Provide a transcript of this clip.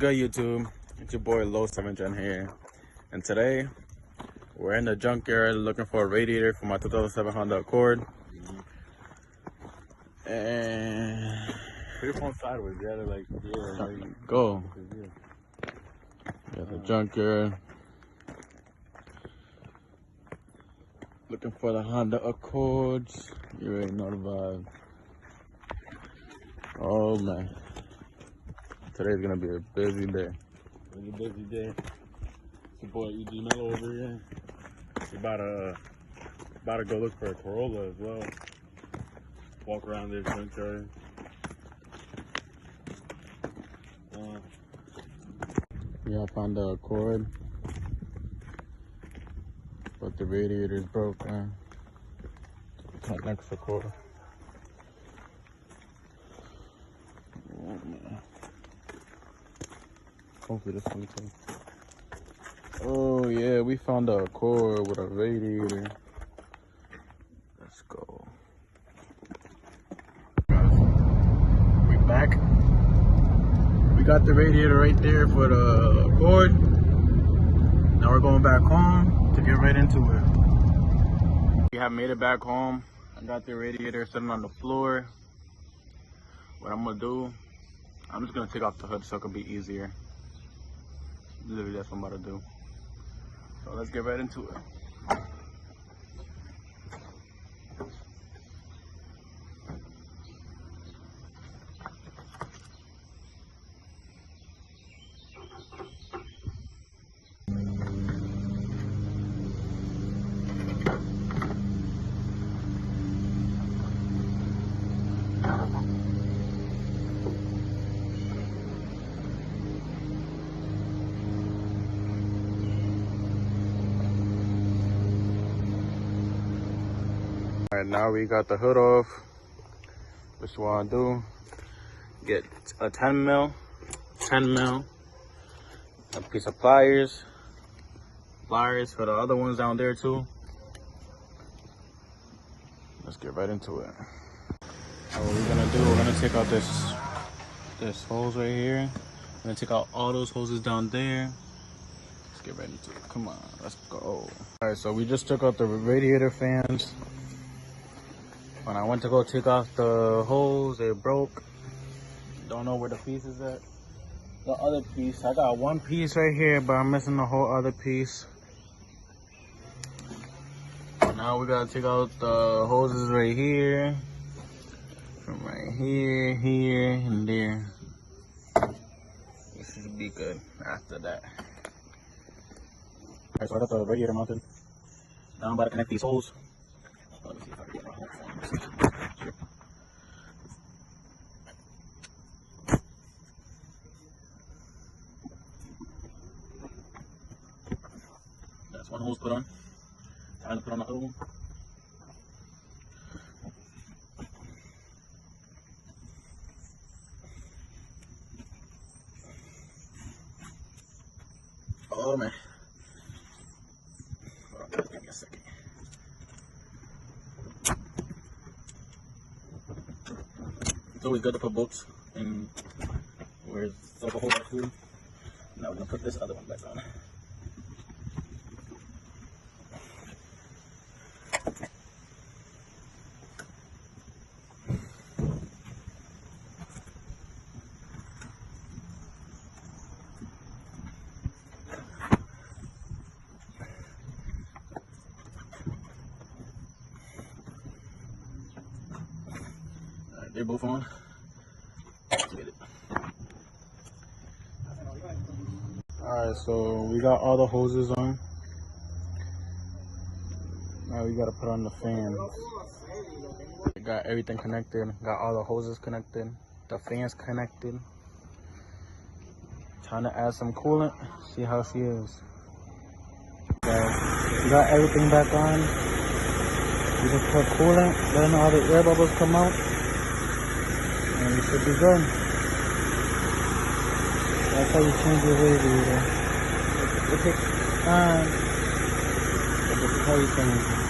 good, YouTube? It's your boy Low 7 Gen here, and today we're in the junkyard looking for a radiator for my 2007 Honda Accord. And put your phone sideways, yeah, like go. Yeah, the junkyard looking for the Honda Accords. You already know the vibe. Oh man, today's gonna be a busy day. It's a busy day. It's your boy EG Mello over here. We're about to go look for a Corolla as well. Walk around this junkyard. Yeah, I found the Accord, but the radiator's broke, man. That next Accord. Oh man. Hopefully this one too. Oh yeah, we found a Accord with a radiator. Let's go. We back. We got the radiator right there for the Accord. Now we're going back home to get right into it. We have made it back home. I got the radiator sitting on the floor. What I'm gonna do, I'm just gonna take off the hood so it can be easier. Literally, that's what I'm about to do. So let's get right into it. Alright, now we got the hood off. What you wanna do? Get a 10 mil, a piece of pliers for the other ones down there too. Let's get right into it. What we're gonna do, we're gonna take out this hose right here. We're gonna take out all those hoses down there. Let's get right into it. Come on, let's go. Alright, so we just took out the radiator fans. When I went to go take off the hose, it broke. Don't know where the piece is at. The other piece, I got one piece right here, but I'm missing the whole other piece. Now we gotta take out the hoses right here. From right here, here, and there. This should be good after that. Alright, so I got the radiator mounted. Now I'm about to connect these holes. Let me see if I can get my whole phone. That's one hose put on. Time to put on the other one. Oh man. Hold on, guys, give me a second. It's always good to put bolts in where it's like a whole lot of food. Now we're gonna put this other one back on. Alright, they're both on. Let's get it. Alright, so we got all the hoses on. Now we gotta put on the fans. Got everything connected. Got all the hoses connected. The fans connected. Trying to add some coolant. See how she is. Okay, we got everything back on. We just put coolant. Then all the air bubbles come out. And we should be good. That's how you change your radiator. It takes time, but this is how you change it.